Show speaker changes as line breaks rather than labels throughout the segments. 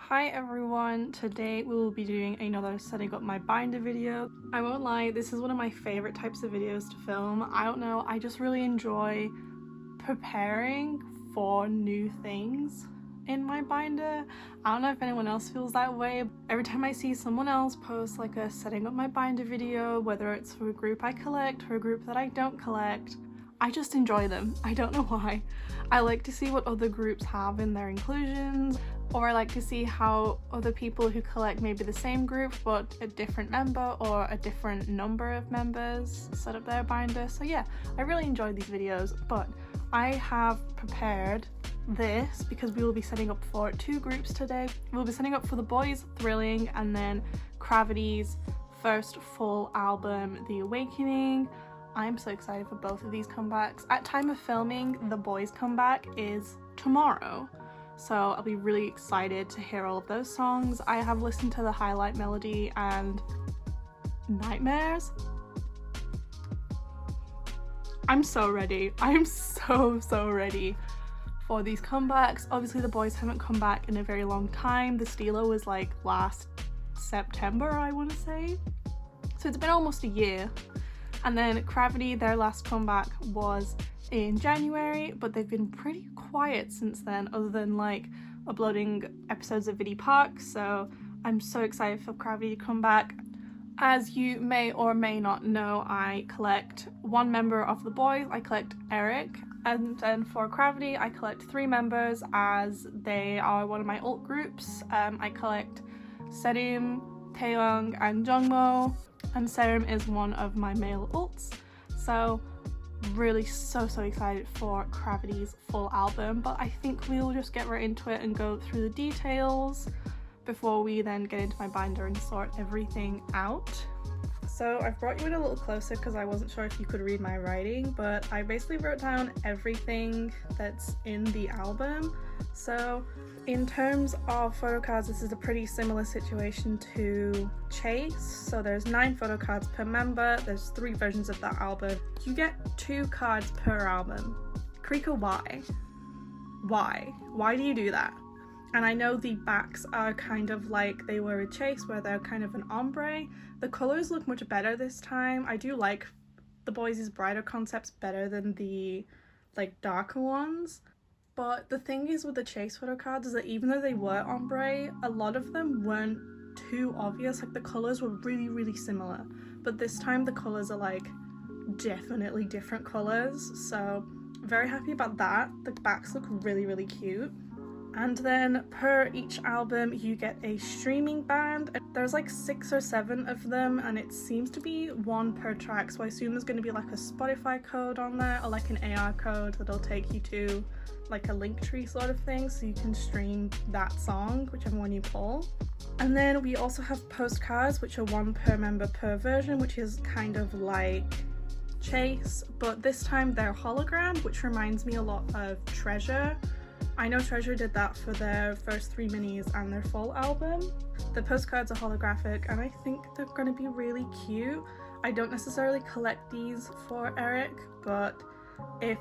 Hi everyone, today we will be doing another setting up my binder video. I won't lie, this is one of my favorite types of videos to film. I don't know, I just really enjoy preparing for new things in my binder. I don't know if anyone else feels that way. Every time I see someone else post like a setting up my binder video, whether it's for a group I collect or a group that I don't collect, I just enjoy them. I don't know why. I like to see what other groups have in their inclusions, or I like to see how other people who collect maybe the same group but a different member or a different number of members set up their binder. So yeah, I really enjoy these videos, but I have prepared this because we will be setting up for two groups today. We'll be setting up for the Boyz Thrilling and then Cravity's first full album, The Awakening. I'm so excited for both of these comebacks. At time of filming, the Boyz comeback is tomorrow, so I'll be really excited to hear all of those songs. I have listened to the Highlight Melody and Nightmares. I'm so ready. I'm so ready for these comebacks. Obviously the Boyz haven't come back in a very long time. The Stilo was like last September, I want to say. So it's been almost a year. And then Cravity, their last comeback was in January, but they've been pretty quiet since then, other than like uploading episodes of Viddy Park. So I'm so excited for Cravity to come back. As you may or may not know, I collect one member of the Boyz. I collect Eric, and then for Cravity I collect three members as they are one of my alt groups. I collect Serim, Taeyong and Jungmo, and Serim is one of my male alts. So really so excited for Cravity's full album, but I think we'll just get right into it and go through the details before we then get into my binder and sort everything out. So I've brought you in a little closer because I wasn't sure if you could read my writing, but I basically wrote down everything that's in the album. So in terms of photo cards, this is a pretty similar situation to Chase. So there's 9 photo cards per member. There's 3 versions of that album. You get 2 cards per album. Krika, why? Why do you do that? And I know the backs are kind of like they were a Chase, where they're kind of an ombre. The colors look much better this time. I do like the Boyz' brighter concepts better than the like darker ones. But the thing is with the Chase photo cards is that even though they were ombre, a lot of them weren't too obvious. Like the colors were really similar. But this time the colors are like definitely different colors. So very happy about that. The backs look really cute. And then per each album you get a streaming band. There's like 6 or 7 of them, and it seems to be 1 per track, so I assume there's going to be like a Spotify code on there or like an AR code that'll take you to like a link tree sort of thing, so you can stream that song, whichever one you pull. And then we also have postcards, which are 1 per member per version, which is kind of like Chase, but this time they're hologram, which reminds me a lot of Treasure. I know Treasure did that for their first 3 minis and their full album. The postcards are holographic and I think they're going to be really cute. I don't necessarily collect these for Eric, but if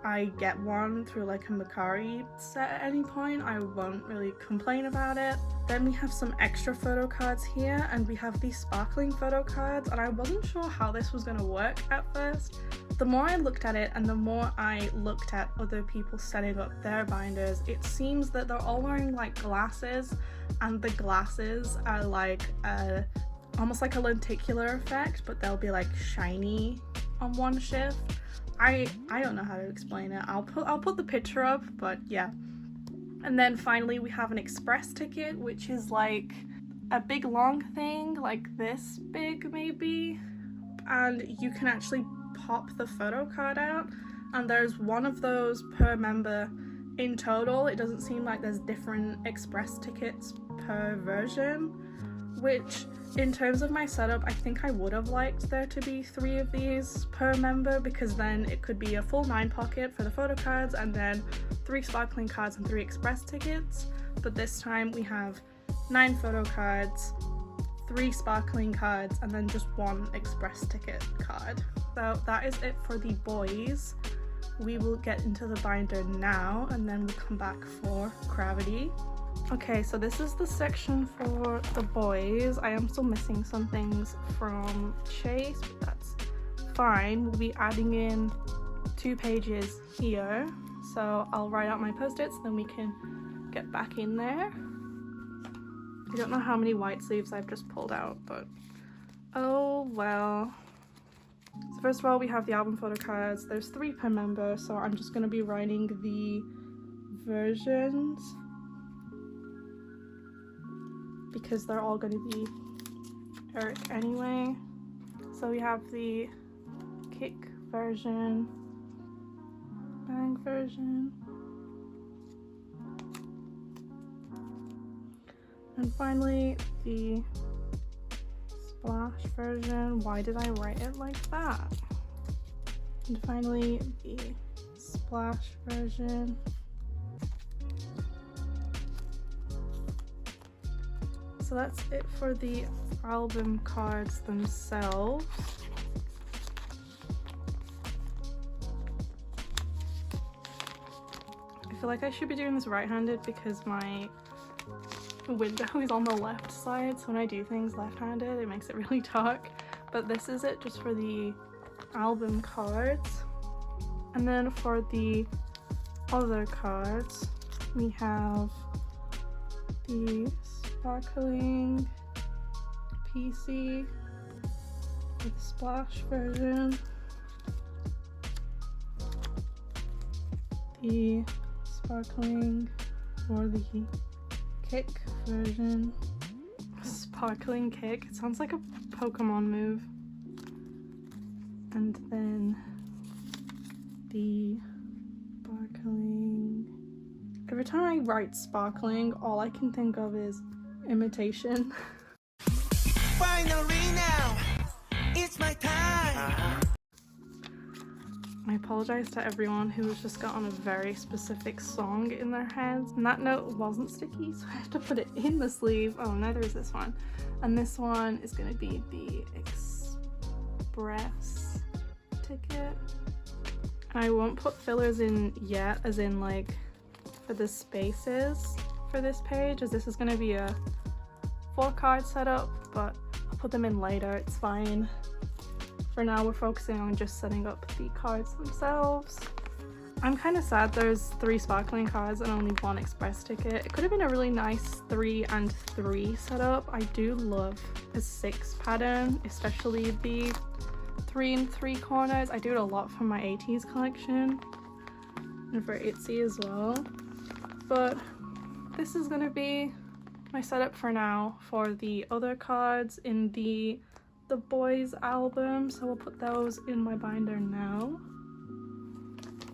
I get one through like a Macari set at any point, I won't really complain about it. Then we have some extra photo cards here, and we have these sparkling photo cards, and I wasn't sure how this was going to work at first. The more I looked at it and the more I looked at other people setting up their binders, it seems that they're all wearing like glasses, and the glasses are like almost like a lenticular effect, but they'll be like shiny on one shift. I don't know how to explain it. I'll put the picture up, but yeah. And then finally we have an express ticket, which is like a big long thing, like this big maybe, and you can actually pop the photo card out, and there's 1 of those per member in total. It doesn't seem like there's different express tickets per version, which in terms of my setup, I think I would have liked there to be 3 of these per member, because then it could be a full 9 pocket for the photo cards and then 3 sparkling cards and 3 express tickets. But this time we have 9 photo cards, 3 sparkling cards, and then just 1 express ticket card. So that is it for the Boyz. We will get into the binder now, and then we'll come back for Cravity. Okay, so this is the section for the boys. I am still missing some things from Chase, but that's fine. We'll be adding in 2 pages here. So I'll write out my post-its, then we can get back in there. I don't know how many white sleeves I've just pulled out, but oh well. So first of all, we have the album photo cards. There's 3 per member, so I'm just going to be writing the versions because they're all going to be Eric anyway. So we have the Kick version, Bang version, and finally the Splash version. Why did I write it like that? And finally the Splash version. So that's it for the album cards themselves. I feel like I should be doing this right-handed because my window is on the left side, so when I do things left-handed it makes it really dark. But this is it just for the album cards. And then for the other cards we have the sparkling PC with Splash version, the sparkling or the Kick version. Sparkling Kick, it sounds like a Pokemon move. And then the sparkling. Every time I write sparkling, all I can think of is imitation. Finally now, it's my time. I apologize to everyone who has just gotten a very specific song in their heads. And that note wasn't sticky, so I have to put it in the sleeve. Oh, neither is this one. And this one is going to be the express ticket. And I won't put fillers in yet, as in like for the spaces for this page, as this is going to be a 4-card setup, but I'll put them in later, it's fine. For now we're focusing on just setting up the cards themselves. I'm kind of sad there's 3 sparkling cards and only 1 express ticket. It could have been a really nice 3 and 3 setup. I do love a 6 pattern, especially the 3 and 3 corners. I do it a lot for my 80s collection and for ITZY as well. But this is going to be my setup for now for the other cards in the Boyz album, so we'll put those in my binder now.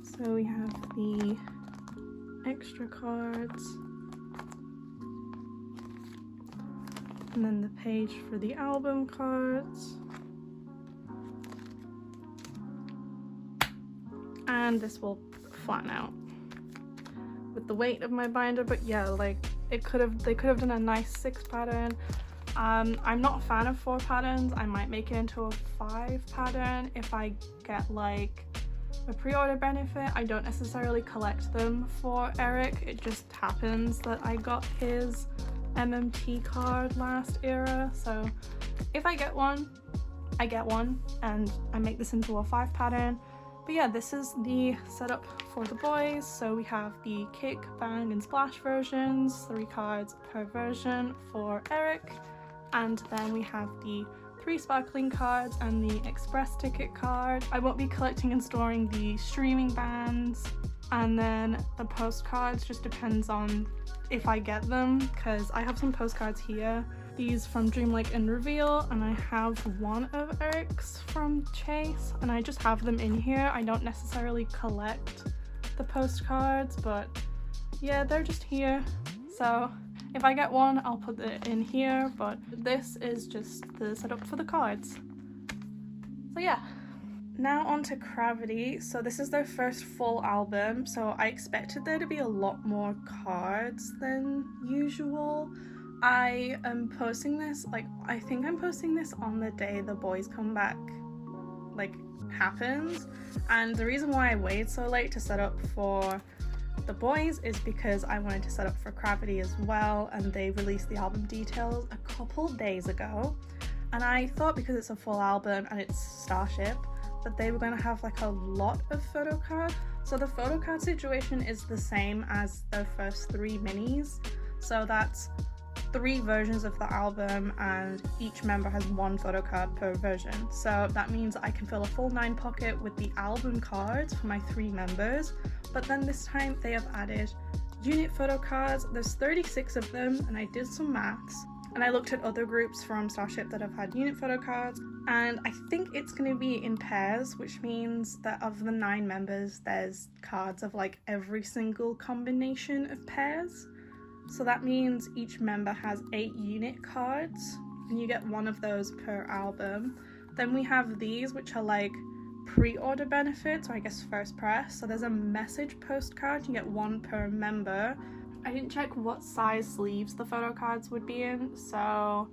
So we have the extra cards and then the page for the album cards, and this will flatten out with the weight of my binder. But yeah, like they could have done a nice 6 pattern. I'm not a fan of 4 patterns. I might make it into a 5 pattern if I get like a pre-order benefit. I don't necessarily collect them for Eric. It just happens that I got his MMT card last era. So if I get one, I get one and I make this into a 5 pattern. But yeah, this is the setup for the Boyz. So we have the Kick, Bang and Splash versions, 3 cards per version for Eric. And then we have the 3 sparkling cards and the express ticket card. I won't be collecting and storing the streaming bands. And then the postcards just depends on if I get them, because I have some postcards here. These from Dreamlike and Reveal, and I have one of Eric's from Chase, and I just have them in here. I don't necessarily collect the postcards, but yeah, they're just here. So if I get one, I'll put it in here, but this is just the setup for the cards. So yeah. Now on to Cravity. So this is their first full album, so I expected there to be a lot more cards than usual. I am posting this, I think I'm posting this on the day the Boyz comeback happens, and the reason why I waited so late to set up for the Boyz is because I wanted to set up for Cravity as well, and they released the album details a couple days ago, and I thought because it's a full album and it's Starship that they were going to have like a lot of photo cards. So the photo card situation is the same as their first 3 minis, so that's 3 versions of the album and each member has 1 photo card per version. So that means I can fill a full 9 pocket with the album cards for my 3 members, but then this time they have added unit photo cards. There's 36 of them, and I did some maths and I looked at other groups from Starship that have had unit photo cards, and I think it's going to be in pairs, which means that of the 9 members there's cards of like every single combination of pairs. So that means each member has 8 unit cards, and you get 1 of those per album. Then we have these, which are like pre-order benefits, or I guess first press. So there's a message postcard, you get 1 per member. I didn't check what size sleeves the photo cards would be in, so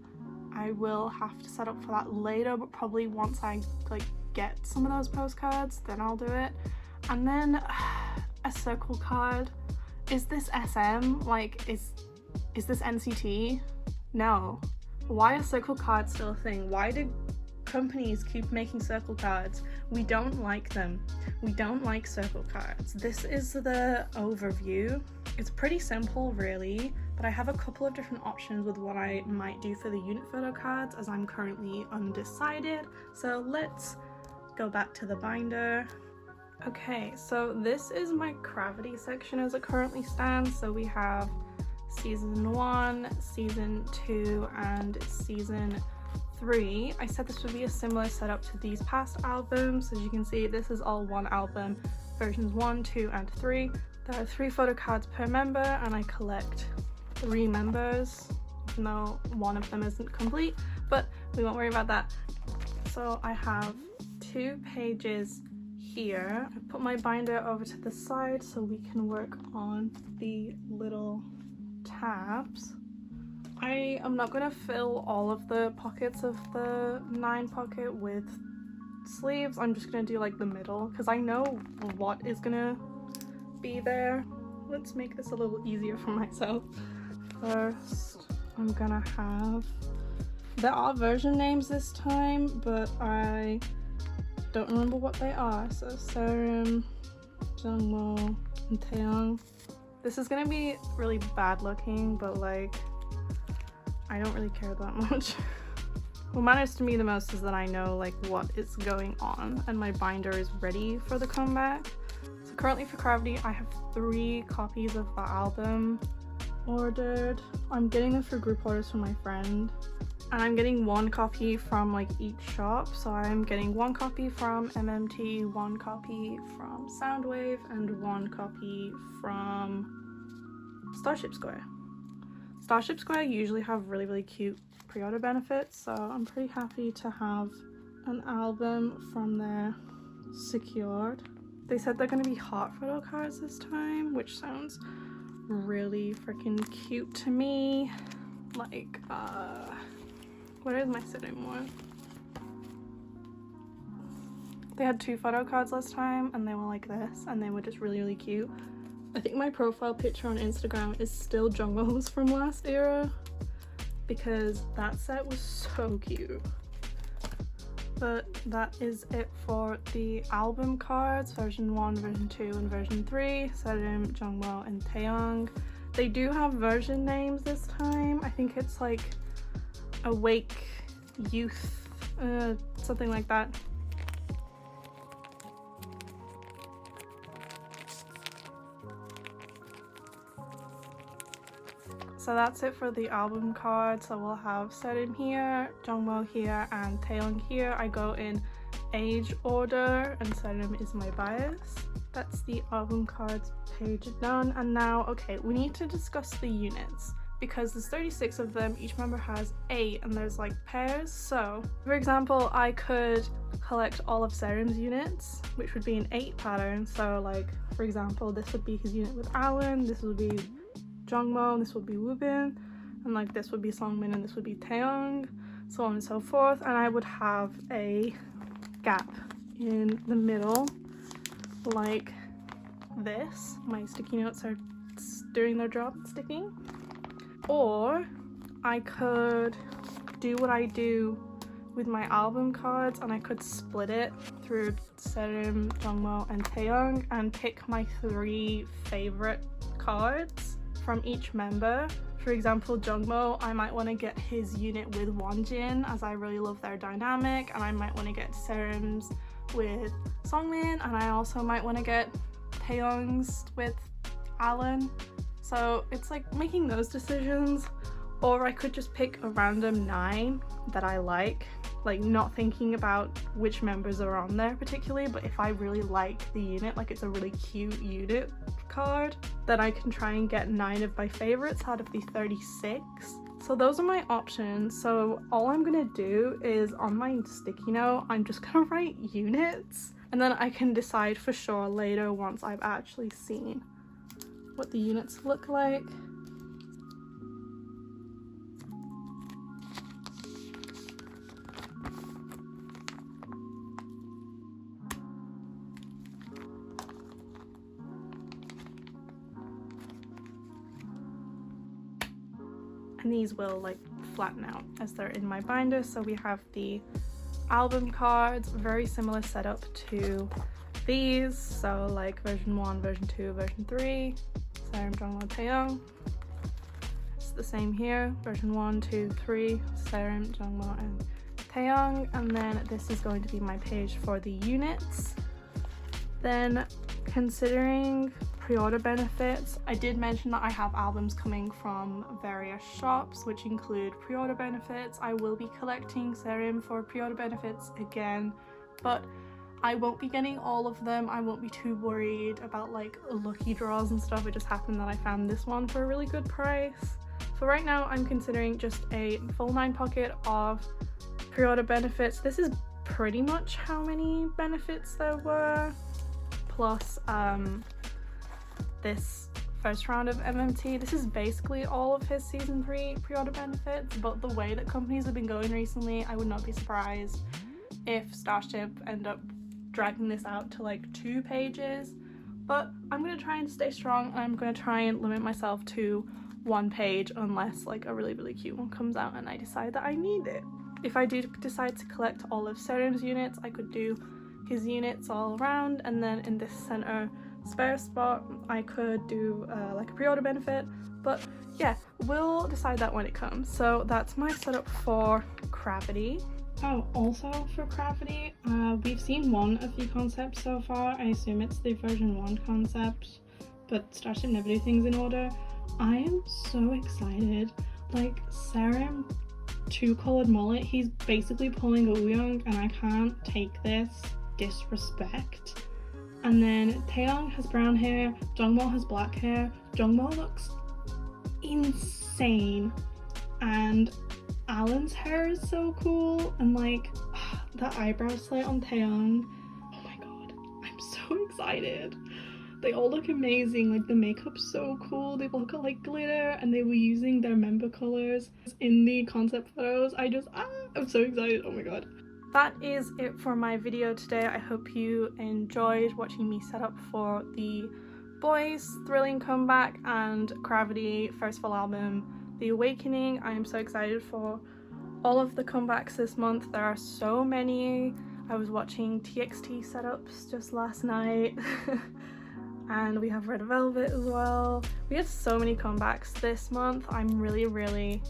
I will have to set up for that later, but probably once I like get some of those postcards, then I'll do it. And then a circle card. Is this SM? Like, is this NCT? No. Why are circle cards still a thing? Why do companies keep making circle cards? We don't like them. We don't like circle cards. This is the overview. It's pretty simple really, but I have a couple of different options with what I might do for the unit photo cards as I'm currently undecided. So let's go back to the binder. Okay, so this is my Cravity section as it currently stands. So we have season 1, season 2, and season 3. I said this would be a similar setup to these past albums. As you can see, this is all one album, versions 1, 2, and 3. There are 3 photo cards per member, and I collect 3 members, even though 1 of them isn't complete, but we won't worry about that. So I have 2 pages here. I put my binder over to the side so we can work on the little tabs. I am not going to fill all of the pockets of the 9 pocket with sleeves. I'm just going to do like the middle because I know what is going to be there. Let's make this a little easier for myself. First, I'm gonna have, there are version names this time, but I don't remember what they are. So Serum, Jungwoo, and Taeyong. This is gonna be really bad looking, but like, I don't really care that much. What matters to me the most is that I know like what is going on and my binder is ready for the comeback. So currently for Cravity, I have 3 copies of the album ordered. I'm getting them for group orders from my friend, and I'm getting 1 copy from like each shop. So I'm getting 1 copy from MMT, 1 copy from Soundwave, and 1 copy from Starship Square. Starship Square usually have really cute pre-order benefits, so I'm pretty happy to have an album from there secured. They said they're going to be hot photo cards this time, which sounds really freaking cute to me. Like, where is my sitting one? They had 2 photo cards last time and they were like this, and they were just really cute. I think my profile picture on Instagram is still Jungwoo's from last era because that set was so cute. But that is it for the album cards, version 1, version 2, and version 3, Serim, Jungwoo, and Taeyong. They do have version names this time. I think it's like Awake Youth, something like that. So that's it for the album card. So we'll have Serim here, Jungwoo here, and Taeyong here. I go in age order, and Serim is my bias. That's the album cards page done. And now, okay, we need to discuss the units because there's 36 of them. Each member has 8, and there's like pairs. So, for example, I could collect all of Serim's units, which would be an 8 pattern. So, like, for example, this would be his unit with Alan. This would be Jungwoo, this would be Woobin, and like this would be Songmin, and this would be Taeyong, so on and so forth. And I would have a gap in the middle like this. My sticky notes are doing their job sticking. Or I could do what I do with my album cards, and I could split it through Serim, Jungmo and Taehyung and pick my 3 favorite cards from each member. For example, Jungmo, I might want to get his unit with Wonjin as I really love their dynamic, and I might want to get Serim's with Songmin, and I also might want to get Taehyung's with Alan. So it's like making those decisions. Or I could just pick a random 9 that I like not thinking about which members are on there particularly, but if I really like the unit, like it's a really cute unit card, then I can try and get 9 of my favorites out of the 36. So those are my options. So all I'm gonna do is on my sticky note, I'm just gonna write units, and then I can decide for sure later once I've actually seen what the units look like. And these will like flatten out as they're in my binder. So we have the album cards, very similar setup to these. So like version 1, version 2, version 3, Serim, Jungmo, Taehyung. It's the same here, version 1, 2, 3, Serim, Jungmo and Taehyung. And then this is going to be my page for the units. Then considering pre-order benefits, I did mention that I have albums coming from various shops which include pre-order benefits. I will be collecting Serim for pre-order benefits again, but I won't be getting all of them. I won't be too worried about like lucky draws and stuff. It just happened that I found this one for a really good price. So right now I'm considering just a full 9 pocket of pre-order benefits. This is pretty much how many benefits there were, plus this first round of MMT. This is basically all of his season 3 pre-order benefits, but the way that companies have been going recently, I would not be surprised if Starship end up dragging this out to like 2 pages. But I'm gonna try and stay strong, and I'm gonna try and limit myself to 1 page unless like a really cute one comes out and I decide that I need it. If I do decide to collect all of Serim's units, I could do his units all around, and then in this center spare spot I could do like a pre-order benefit. But yeah, we'll decide that when it comes. So that's my setup for Cravity. Oh, also for Cravity, we've seen one of the concepts so far. I assume it's the version 1 concept, but Starship never do things in order. I am so excited. Like Serim, 2-colored mullet, he's basically pulling a Wooyoung, and I can't take this disrespect. And then Taehyung has brown hair, Jungmo has black hair. Jungmo looks insane, and Alan's hair is so cool, and like that eyebrow slit on Taehyung, oh my god, I'm so excited. They all look amazing, like the makeup's so cool, they've all got like glitter, and they were using their member colors in the concept photos. I'm so excited, oh my god. That is it for my video today. I hope you enjoyed watching me set up for the Boyz thrilling comeback and Cravity first full album, The Awakening. I am so excited for all of the comebacks this month. There are so many. I was watching TXT setups just last night. And we have Red Velvet as well. We had so many comebacks this month. I'm really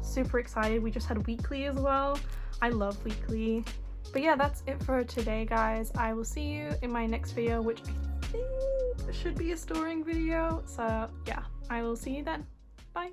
super excited. We just had Weekly as well. I love Weekly. But yeah, that's it for today, guys. I will see you in my next video, which I think should be a storing video. So yeah, I will see you then. Bye.